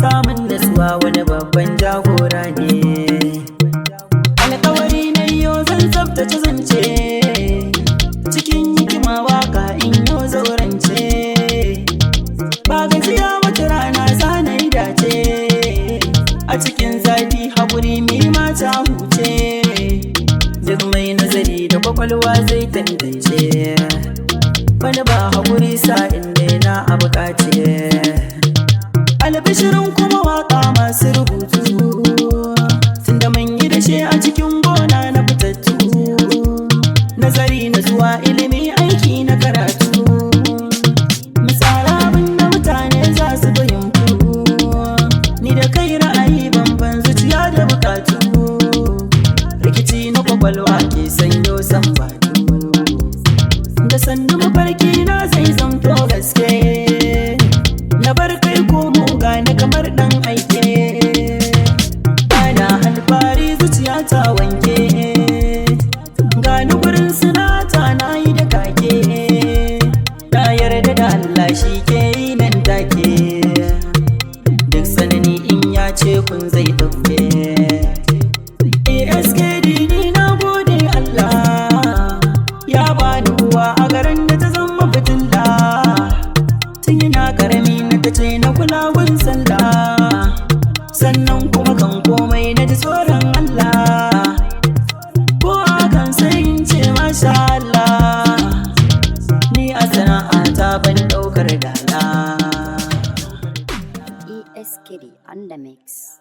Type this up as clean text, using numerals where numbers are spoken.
samun nasuwa wani babban jagora ne. Alƙawari na yau zan tsaftace zance, cikin hikima waka in yau zaurance. Ba gajiya wata rana zanayi dace, a cikin zafi haƙuri mi mata huce. Duk mai nazari da kwakwalwa zai tantance, wani ba haƙuri sa'in da na a buƙace. Albishirin kuma waƙa masu rubutu, tunda mun yi dashe a cikin gona na fitattu. Nazari na zuwa ilimi aiki na karatu, misala abin da mutane za su fahimtu. Ni da kai ra'ayi bamban zuciya da buƙatu, rikici na kwakwalwa ke sanyo san batu. Da sannu mafarki na zai zamto gaske, na bar kai komo gane kamar ɗan aike. Bana alfari zuciya ta wanke, gani gurin sinata na yi da kake. Na yarda da Allah shi ke yi nan take, duk sanani in ya ce kun zai ɗauke. A.s KD ni na gode Allah, ya bani uwa a garin da ta zama fitilla. Tun yana karami na tace na kula gun sallah, sannan kuma kan komai na ji tsoron Allah. Ko hakan sai in ce masha Allah, ni a sana'ata ban ɗaukar dala. A.s KD on the mix.